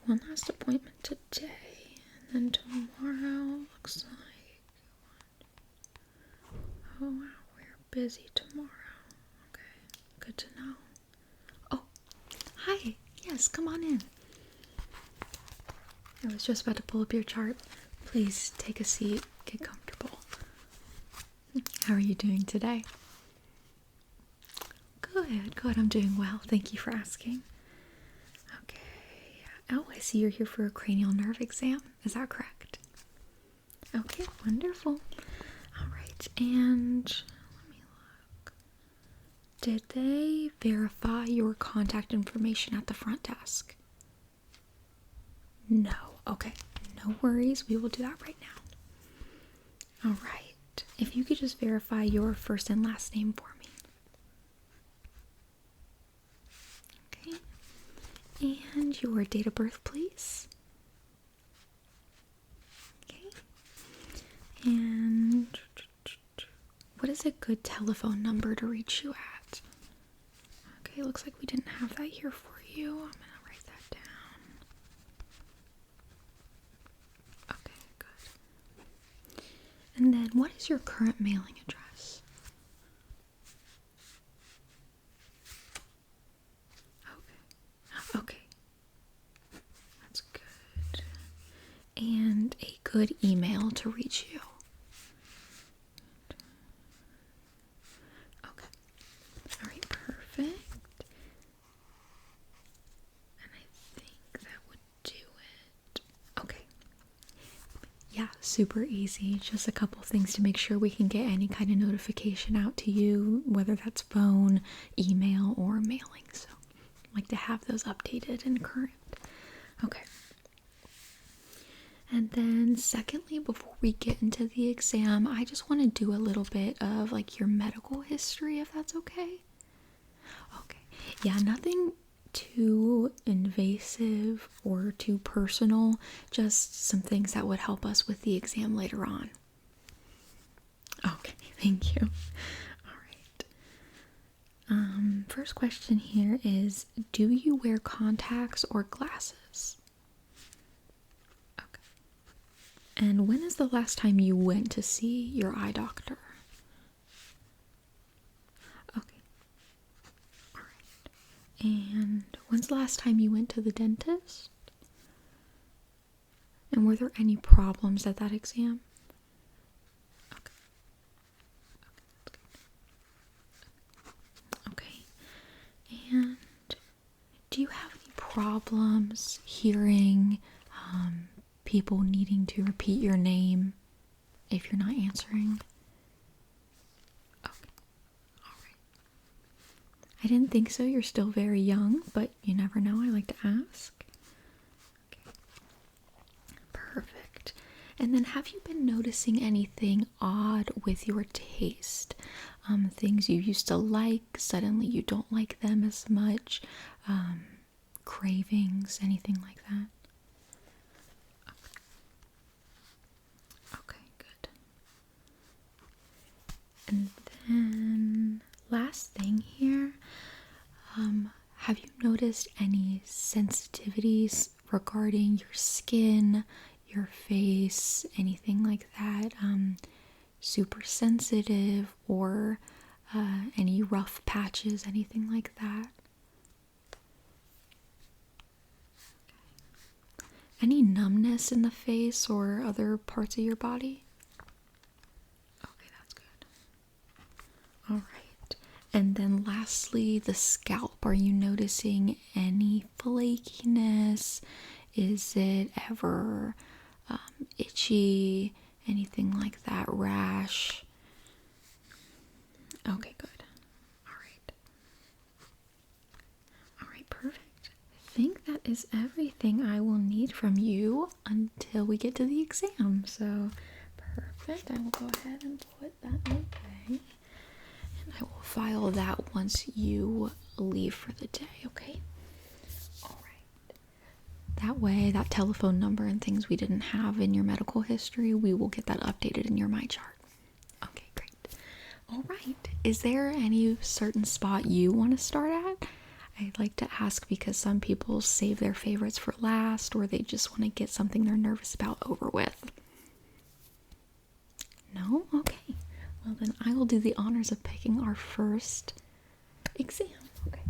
one last appointment today, and then tomorrow looks like, oh wow, we're busy tomorrow. Okay, good to know. Oh, hi, yes, come on in. I was just about to pull up your chart. Please take a seat, get comfortable. How are you doing today? Good, I'm doing well. Thank you for asking. Okay. Oh, I see you're here for a cranial nerve exam. Is that correct? Okay, wonderful. All right, and let me look. Did they verify your contact information at the front desk? No. Okay, no worries. We will do that right now. All right. If you could just verify your first and last name for me. Okay. And your date of birth, please. Okay. And what is a good telephone number to reach you at? Okay, looks like we didn't have that here for you. I'm gonna write that down. Okay, good. And then what is your current mailing address? Okay. That's good. And a good email to reach you. Okay. All right, perfect. And I think that would do it. Okay. Yeah, super easy. Just a couple things to make sure we can get any kind of notification out to you, whether that's phone, email, or mailing. So I like to have those updated and current. Okay. And then secondly, before we get into the exam, I just want to do a little bit of like your medical history, if that's okay. Okay. Yeah, nothing too invasive or too personal, just some things that would help us with the exam later on. Okay, thank you. All right. First question here is, do you wear contacts or glasses? And when is the last time you went to see your eye doctor? Okay. All right. And when's the last time you went to the dentist? And were there any problems at that exam? Okay. Okay. And do you have any problems hearing people needing to repeat your name if you're not answering? Okay. All right. I didn't think so. You're still very young, but you never know. I like to ask. Okay. Perfect. And then have you been noticing anything odd with your taste? Things you used to like, suddenly you don't like them as much. Cravings, anything like that? Okay, good. And then last thing here, have you noticed any sensitivities regarding your skin, your face, anything like that? Super sensitive, or any rough patches, anything like that? Any numbness in the face or other parts of your body? Okay, that's good. All right. And then lastly, the scalp. Are you noticing any flakiness? Is it ever itchy? Anything like that? Rash? Okay, good. All right. All right, perfect. I think that is everything I will need from you until we get to the exam. So, perfect. I will go ahead and put that away. And I will file that once you leave for the day, okay? All right. That way, that telephone number and things we didn't have in your medical history, we will get that updated in your My Chart. Okay, great. All right. Is there any certain spot you want to start at? I like to ask because some people save their favorites for last, or they just want to get something they're nervous about over with. No? Okay. Well, then I will do the honors of picking our first exam. Okay.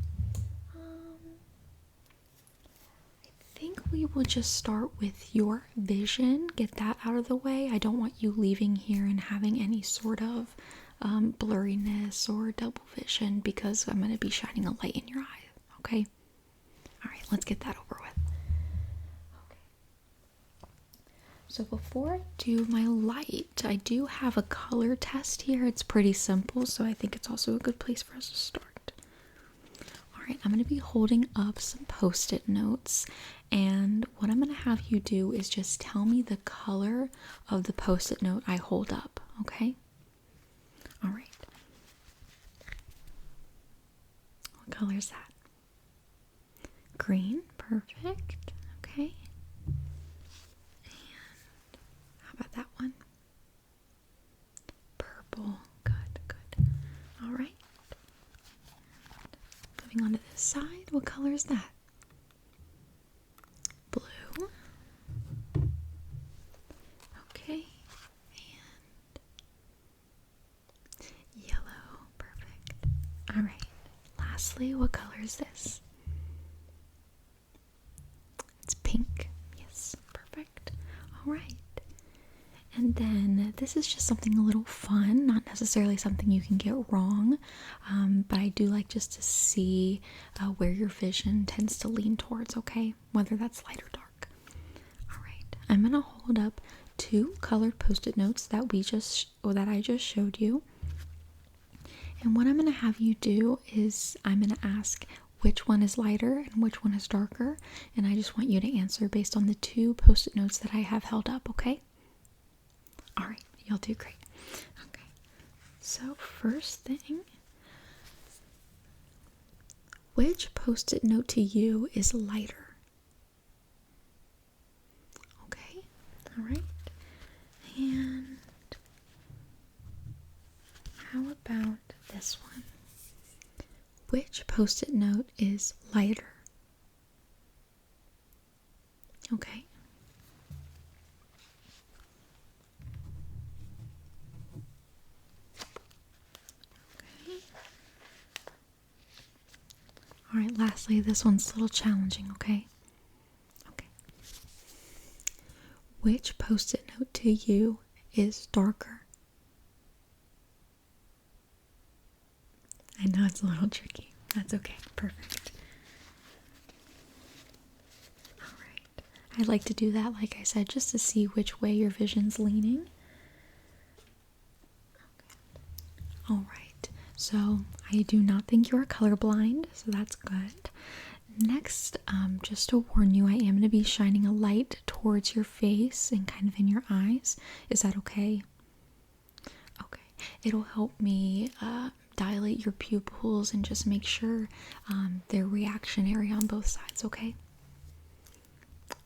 I think we will just start with your vision, get that out of the way. I don't want you leaving here and having any sort of blurriness or double vision because I'm going to be shining a light in your eye, okay? All right, let's get that over with. Okay. So before I do my light, I do have a color test here. It's pretty simple, so I think it's also a good place for us to start. Alright, I'm going to be holding up some post-it notes, and what I'm going to have you do is just tell me the color of the post-it note I hold up, okay? Alright. What color is that? Green, perfect, okay. And how about that one? Purple, good, good. Alright. Moving on to this side, what color is that? Blue. Okay. And yellow, perfect. Alright. Lastly, what color is this? It's pink. Yes, perfect. Alright. And then this is just something a little fun, not necessarily something you can get wrong, but I do like just to see where your vision tends to lean towards, okay? Whether that's light or dark. Alright, I'm going to hold up 2 colored post-it notes that I just showed you. And what I'm going to have you do is I'm going to ask which one is lighter and which one is darker, and I just want you to answer based on the 2 post-it notes that I have held up, okay? Alright, you'll do great. Okay, so first thing, which post-it note to you is lighter? Okay, alright. And how about this one? Which post-it note is lighter? Okay. Alright, lastly, this one's a little challenging, okay? Okay. Which post-it note to you is darker? I know it's a little tricky. That's okay. Perfect. Alright. I like to do that, like I said, just to see which way your vision's leaning. Okay. Alright. So, I do not think you're colorblind, so that's good. Next, just to warn you, I am going to be shining a light towards your face and kind of in your eyes. Is that okay? Okay. It'll help me dilate your pupils and just make sure they're reactionary on both sides, okay?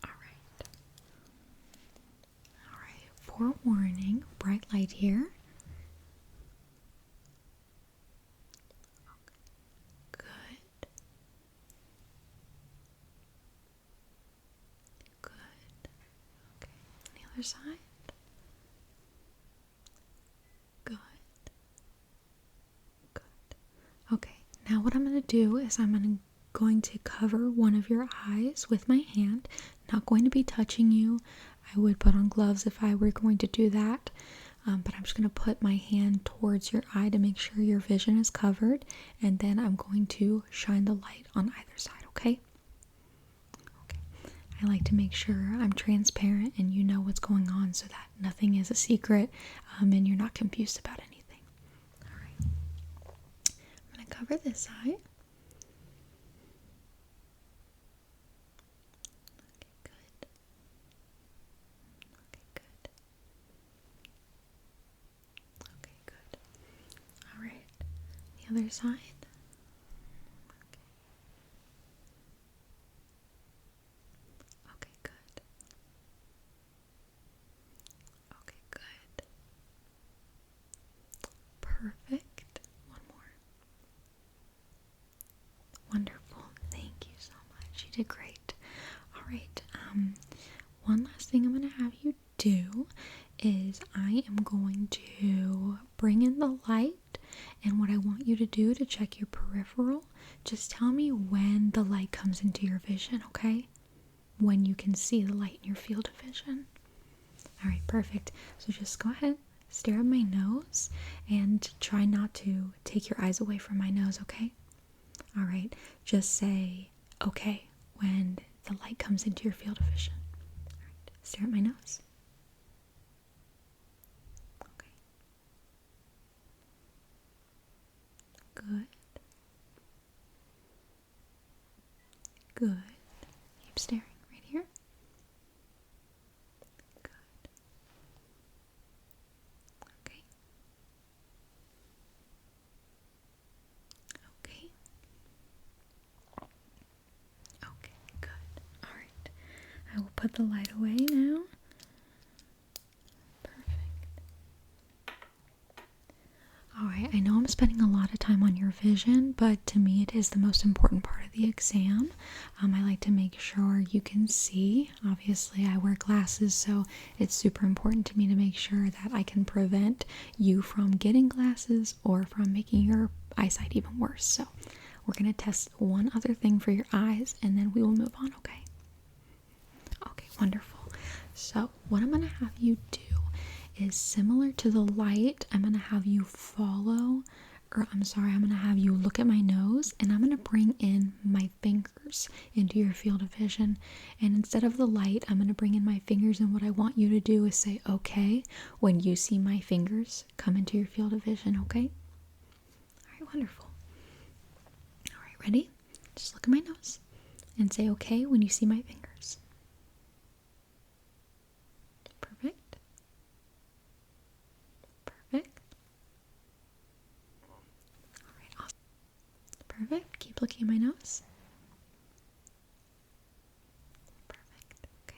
Alright. Alright, forewarning, bright light here. Good. Good. Okay, on the other side. Good. Good. Okay, now what I'm going to do is I'm going to cover one of your eyes with my hand. Not going to be touching you. I would put on gloves if I were going to do that. But I'm just going to put my hand towards your eye to make sure your vision is covered. And then I'm going to shine the light on either side, okay? Okay. I like to make sure I'm transparent and you know what's going on so that nothing is a secret and you're not confused about anything. Alright. I'm going to cover this eye. Other side. Okay, good. Okay, good. Perfect. One more. Wonderful. Okay, great. All right. One last thing I'm going to have you do is I am going to bring in the light, and what I want you to do to check your peripheral, just tell me when the light comes into your vision, okay? When you can see the light in your field of vision. All right, perfect. So just go ahead, stare at my nose, and try not to take your eyes away from my nose, okay? All right, just say okay when the light comes into your field of vision. All right, stare at my nose. Okay. Good. Good. Keep staring right here. Good. Okay. Okay. Okay, good. All right. I will put the light away now. Perfect. Alright, I know I'm spending a lot of time on your vision, but to me it is the most important part of the exam. I like to make sure you can see. Obviously, I wear glasses, so it's super important to me to make sure that I can prevent you from getting glasses or from making your eyesight even worse. So, we're going to test one other thing for your eyes, and then we will move on, okay? Okay, wonderful. So, what I'm going to have you do is similar to the light. I'm going to have you I'm going to have you look at my nose, and I'm going to bring in my fingers into your field of vision. And instead of the light, I'm going to bring in my fingers, and what I want you to do is say okay when you see my fingers come into your field of vision, okay? All right, wonderful. All right, ready? Just look at my nose and say okay when you see my fingers. Perfect. Perfect. All right, awesome. Perfect. Keep looking at my nose. Perfect. Okay.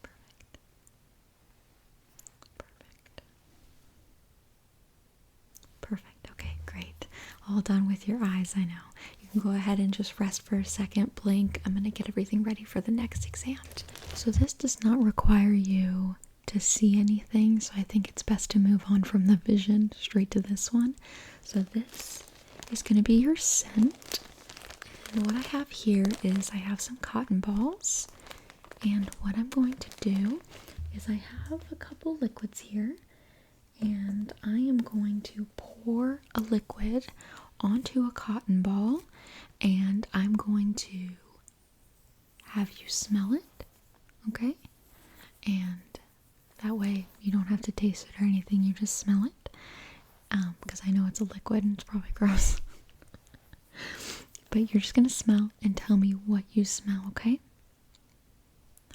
Perfect. Perfect. Perfect. Okay, great. All done with your eyes, I know. You can go ahead and just rest for a second, blink. I'm going to get everything ready for the next exam. So this does not require you to see anything, so I think it's best to move on from the vision straight to this one. So this is going to be your scent. And what I have here is I have some cotton balls. And what I'm going to do is I have a couple liquids here. And I am going to pour a liquid onto a cotton ball. And I'm going to have you smell it. Okay? And that way you don't have to taste it or anything. You just smell it. Because I know it's a liquid and it's probably gross. But you're just going to smell and tell me what you smell, okay?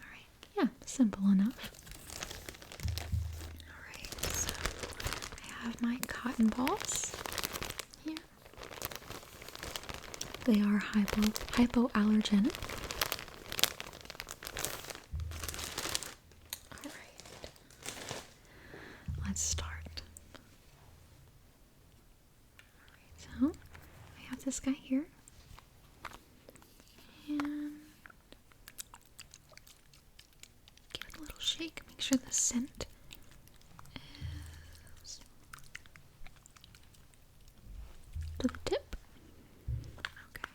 Alright, yeah, simple enough. Alright, so I have my cotton balls here. They are hypoallergenic. Alright, let's start. Alright, so I have this guy here. And give it a little shake. Make sure the scent is to the tip. Okay.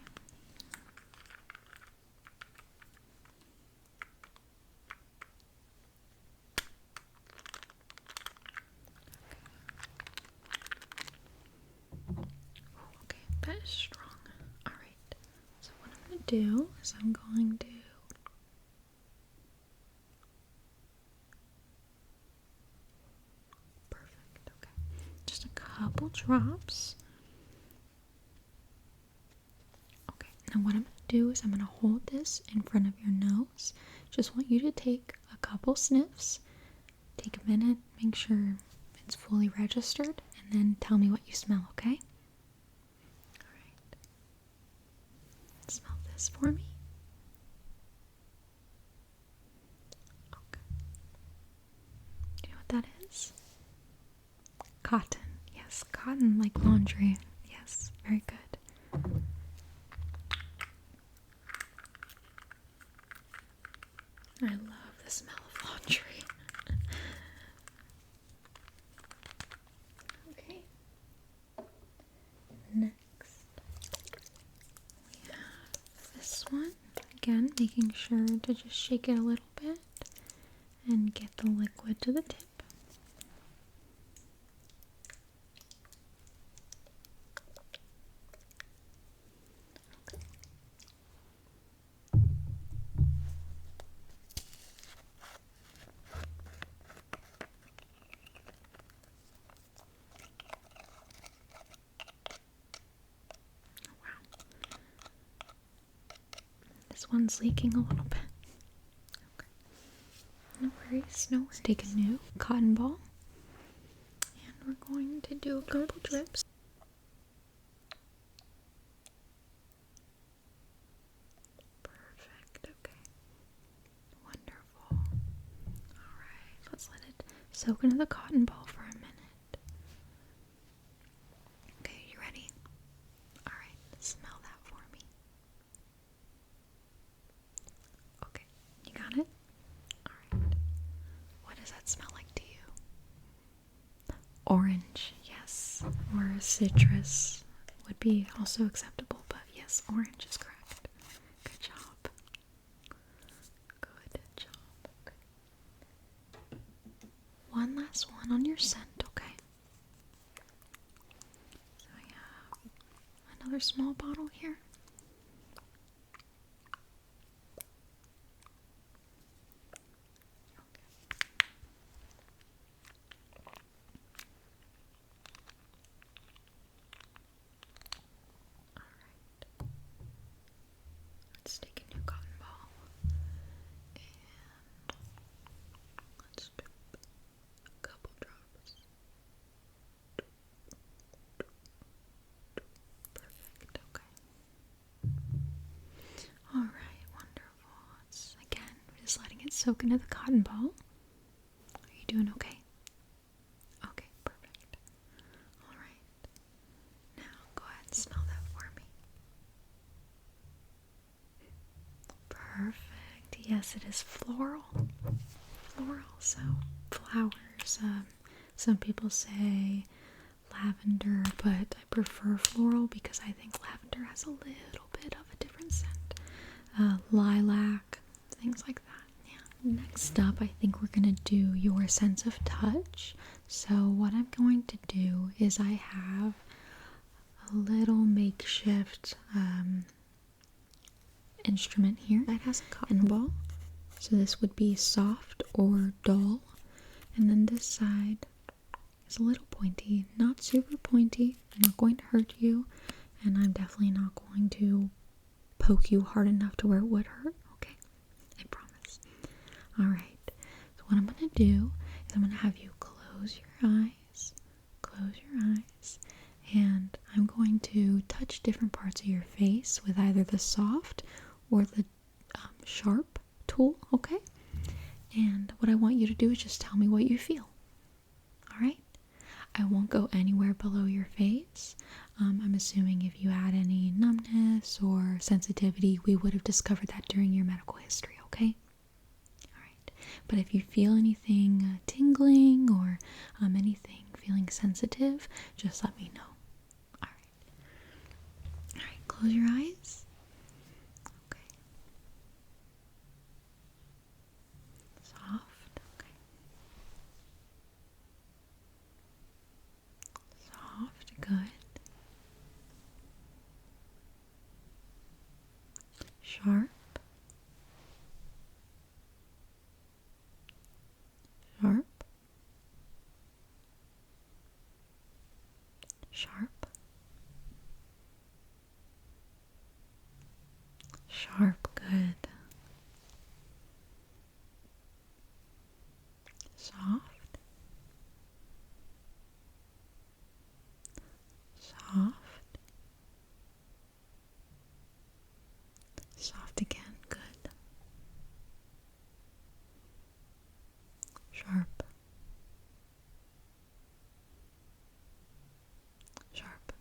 Okay, that is strong. Alright. So what I'm going to do is I'm going to perfect, okay. Just a couple drops. Okay, now what I'm going to do is I'm going to hold this in front of your nose. Just want you to take a couple sniffs. Take a minute, make sure it's fully registered, and then tell me what you smell, okay? Alright. Smell this for me. Okay. Do you know what that is? Cotton. Yes, cotton like laundry. Yes, very good. again, making sure to just shake it a little bit and get the liquid to the tip. This one's leaking a little bit. Okay. No worries, no worries. Let's take a new cotton ball and we're going to do a couple drips. Perfect, okay. Wonderful. Alright, let's let it soak into the cotton ball for a minute. Okay, you ready? Alright, smell that for me. Okay, you got it? Alright. What does that smell like to you? Orange, yes. Or citrus would be also acceptable, but yes, orange is correct. Good job. Good job. Okay. One last one on your scent, okay? So I have another small bottle here. Let's take a new cotton ball and let's do a couple drops. Perfect, okay. Alright, wonderful. Again, we're just letting it soak into the cotton ball. Are you doing okay? Okay, perfect. Alright. Now go ahead and smell that for me. Perfect. Yes, it is floral. Floral, so flowers. Some people say lavender, but I prefer floral because I think lavender has a little bit of a different scent. Lilac, things like that. Yeah. Next up, I think we're gonna do your sense of touch. So what I'm going to do is I have a little makeshift instrument here that has a cotton ball. So this would be soft or dull. And then this side is a little pointy, not super pointy, not going to hurt you, and I'm definitely not going to poke you hard enough to where it would hurt, okay? I promise. Alright, so what I'm going to do is I'm going to have you close your eyes, and I'm going to touch different parts of your face with either the soft or the sharp tool, okay? And what I want you to do is just tell me what you feel. Alright? I won't go anywhere below your face. I'm assuming if you had any numbness or sensitivity, we would have discovered that during your medical history, okay? Alright. But if you feel anything tingling or anything feeling sensitive, just let me know. Alright. Alright, close your eyes. Okay. Soft, okay. Soft, good. Sharp. Sharp. Sharp. Sharp, good. Soft. Soft. Soft again, good. Sharp. Sharp.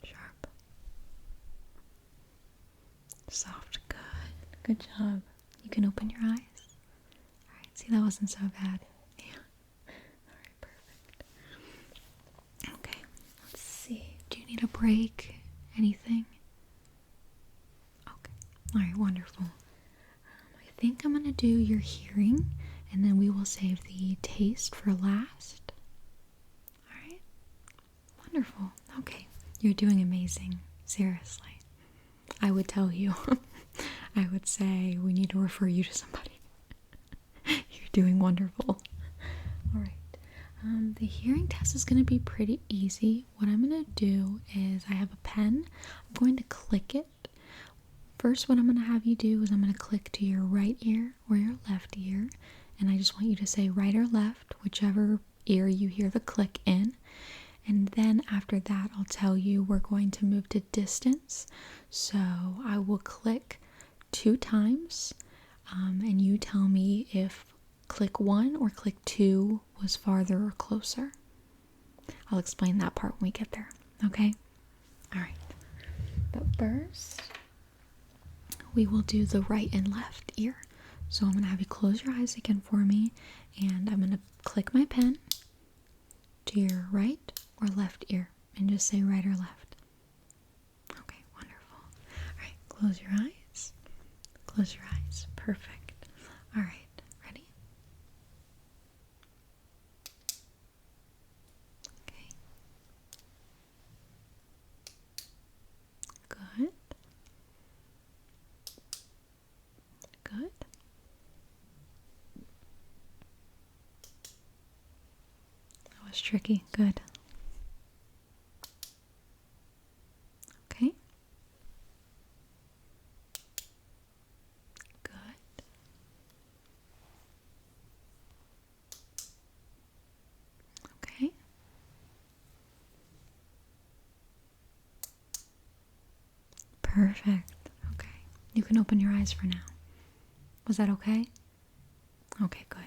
Sharp. Soft, good. Good job. You can open your eyes. Alright, see, that wasn't so bad. Yeah. Alright, perfect. Okay, let's see. Do you need a break? Anything? Okay. All right, wonderful. I think I'm going to do your hearing, and then we will save the taste for last. All right. Wonderful. Okay. You're doing amazing. Seriously. I would tell you. I would say we need to refer you to somebody. You're doing wonderful. All right. The hearing test is going to be pretty easy. What I'm going to do is I have a pen. I'm going to click it. First, what I'm going to have you do is I'm going to click to your right ear or your left ear. And I just want you to say right or left, whichever ear you hear the click in. And then after that, I'll tell you we're going to move to distance. So I will click 2 times, and you tell me if click 1 or click 2 was farther or closer. I'll explain that part when we get there, okay? All right. But first, we will do the right and left ear. So I'm going to have you close your eyes again for me, and I'm going to click my pen to your right or left ear and just say right or left. Okay, wonderful. All right, close your eyes. Close your eyes. Perfect. All right, ready? Okay. Good. Good. That was tricky. Good. Okay. Good. Okay. Perfect. Okay. You can open your eyes for now. Was that okay? Okay, good.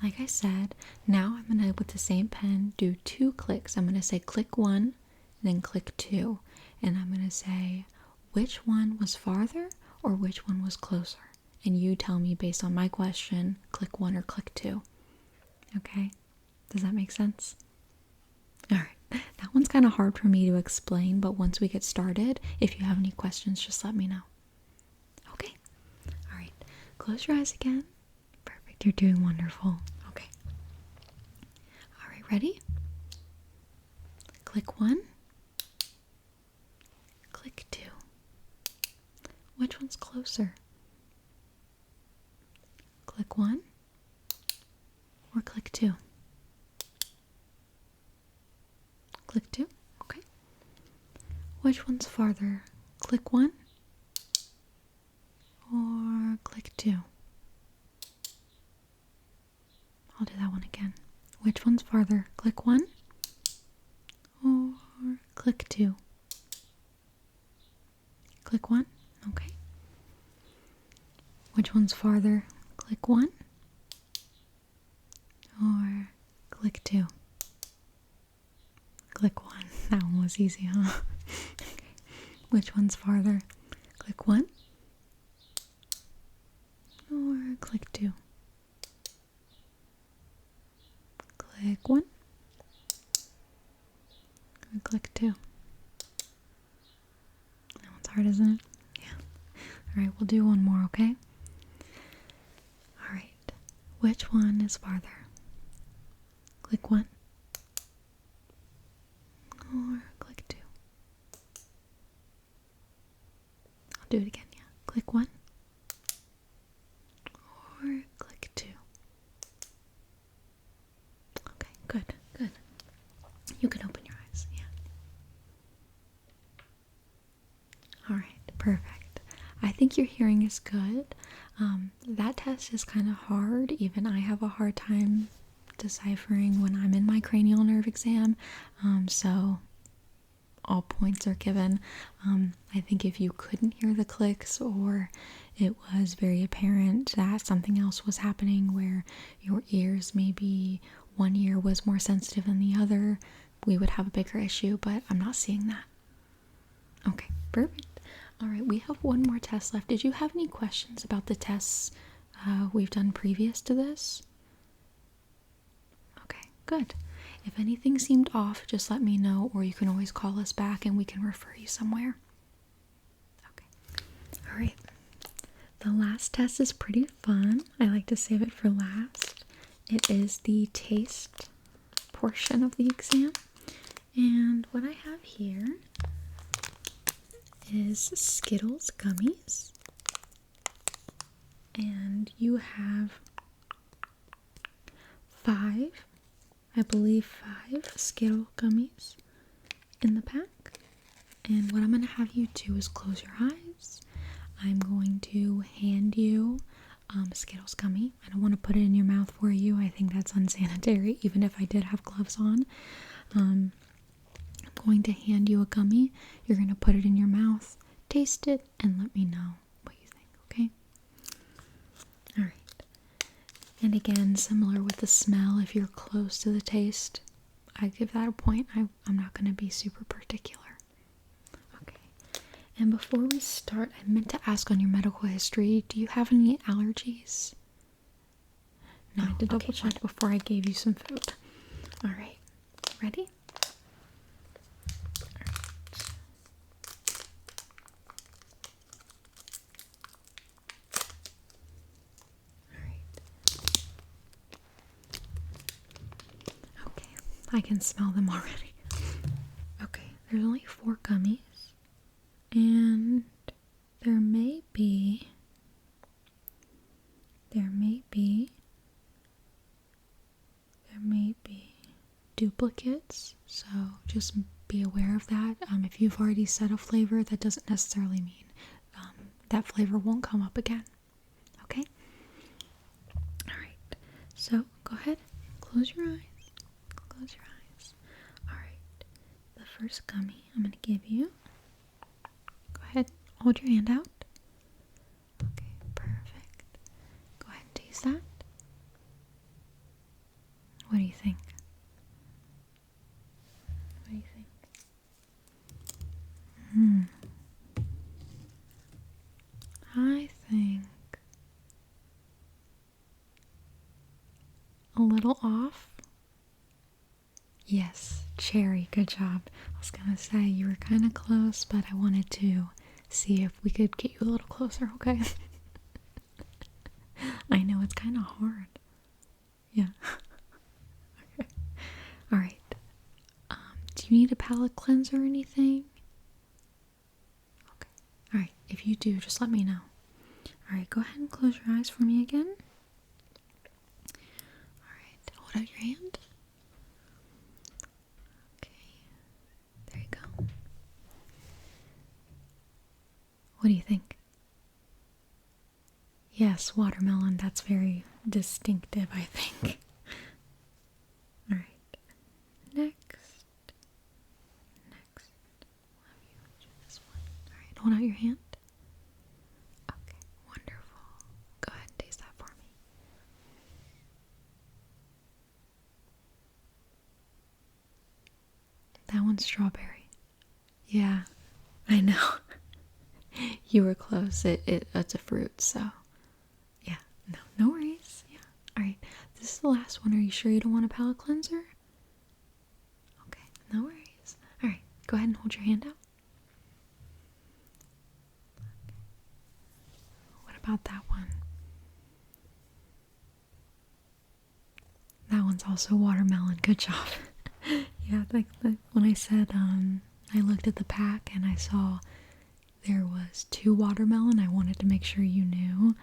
Like I said, now I'm going to, with the same pen, do 2 clicks. I'm going to say click 1, then click 2. And I'm going to say which one was farther or which one was closer. And you tell me based on my question, click 1 or click 2. Okay? Does that make sense? All right. That one's kind of hard for me to explain, but once we get started, if you have any questions, just let me know. Okay? All right. Close your eyes again. Perfect. You're doing wonderful. Okay. All right. Ready? Click 1. Click 2. Which one's closer? Click 1 or click 2? Click 2. Okay. Which one's farther? Click 1 or click 2? I'll do that one again. Which one's farther? Click 1 or click 2? Click 1. Okay. Which one's farther? Click 1 or click 2? Click 1. That one was easy, huh? Okay. Which one's farther? Click 1 or click 2? Click 1 or click 2? That one's hard, isn't it? Yeah. Alright, we'll do one more, okay? Alright. Which one is farther? Click 1 or click 2? I'll do it again, yeah. Click 1 or click 2? Okay, good, good. You can open your eyes, yeah. Alright, perfect. I think your hearing is good. That test is kind of hard. Even I have a hard time deciphering when I'm in my cranial nerve exam. So all points are given. I think if you couldn't hear the clicks or it was very apparent that something else was happening where your ears, maybe one ear was more sensitive than the other, we would have a bigger issue, but I'm not seeing that. Okay, perfect. All right, we have one more test left. Did you have any questions about the tests we've done previous to this? Okay, good. If anything seemed off, just let me know, or you can always call us back and we can refer you somewhere. Okay. All right. The last test is pretty fun. I like to save it for last. It is the taste portion of the exam. And what I have here is Skittles gummies. And you have 5 Skittle gummies in the pack. And what I'm going to have you do is close your eyes. I'm going to hand you a Skittles gummy. I don't want to put it in your mouth for you. I think that's unsanitary, even if I did have gloves on. I'm going to hand you a gummy. You're going to put it in your mouth, taste it, and let me know what you think, okay? All right. And again, similar with the smell, if you're close to the taste, I give that a point. I'm not going to be super particular. Okay. And before we start, I meant to ask on your medical history, do you have any allergies? No, I had to double check before I gave you some food. All right. Ready? I can smell them already. Okay, there's only 4 gummies, and there may be duplicates, so just be aware of that. If you've already said a flavor, that doesn't necessarily mean that flavor won't come up again. Okay? Alright, so go ahead, close your eyes. Close your eyes. Alright, the first gummy I'm going to give you. Go ahead, hold your hand out. Okay, perfect. Go ahead and taste that. What do you think? What do you think? I think a little off. Yes, cherry, good job. I was gonna say you were kind of close, but I wanted to see if we could get you a little closer, okay? I know it's kind of hard. Yeah. Okay. Alright. Do you need a palate cleanser or anything? Okay. Alright, if you do, just let me know. Alright, go ahead and close your eyes for me again. Alright, hold out your hand. There you go. What do you think? Yes, watermelon. That's very distinctive, I think. Alright. Next. We'll have you do this one. Alright, hold out your hand. Okay, wonderful. Go ahead and taste that for me. That one's strawberry. Yeah, I know. You were close. It's a fruit, so yeah. No worries. Yeah. Alright. This is the last one. Are you sure you don't want a palate cleanser? Okay, no worries. Alright, go ahead and hold your hand out. Okay. What about that one? That one's also watermelon. Good job. Yeah, like when I said I looked at the pack and I saw there was 2 watermelon, I wanted to make sure you knew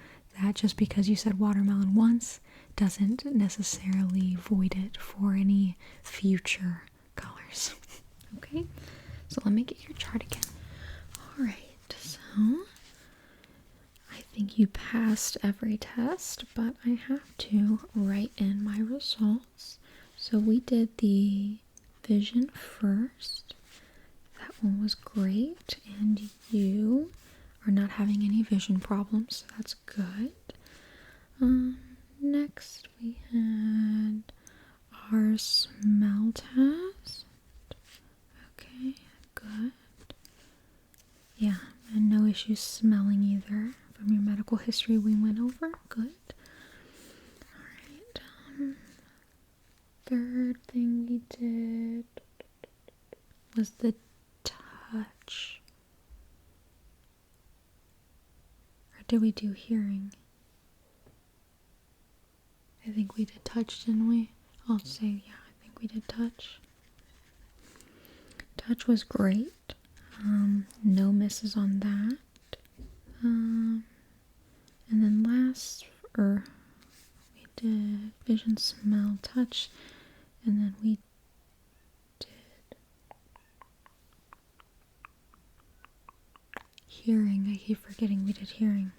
that just because you said watermelon once doesn't necessarily void it for any future colors. Okay, so let me get your chart again. Alright, so I think you passed every test, but I have to write in my results. So we did the vision first. That one was great, and you are not having any vision problems, so that's good. Next we had our smell test. Okay, good. Yeah, and no issues smelling either from your medical history we went over. Good. Alright, third thing we did was the touch. Or did we do hearing? I think we did touch, didn't we? I'll say, yeah, I think we did touch. Touch was great. No misses on that. And then we did vision, smell, touch, and then we did hearing. I keep forgetting we did hearing.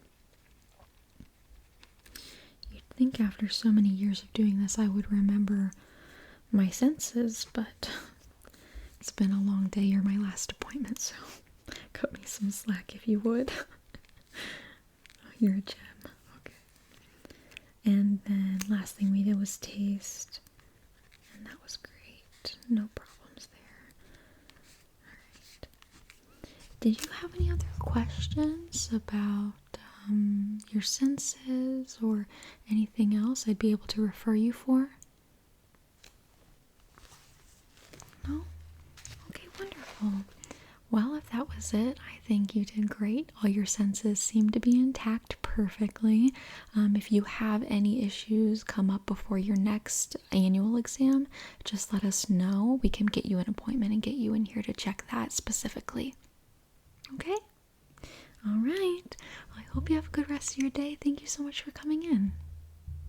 You'd think after so many years of doing this I would remember my senses, but it's been a long day. You're my last appointment, so cut me some slack if you would. You're a gem. Okay. And then last thing we did was taste, and that was great. No problems there. Alright. Did you have any other questions about your senses or anything else I'd be able to refer you for? No? Okay, wonderful. Well, if that was it, I think you did great. All your senses seem to be intact perfectly. If you have any issues come up before your next annual exam, just let us know. We can get you an appointment and get you in here to check that specifically. Okay? All right. Well, I hope you have a good rest of your day. Thank you so much for coming in.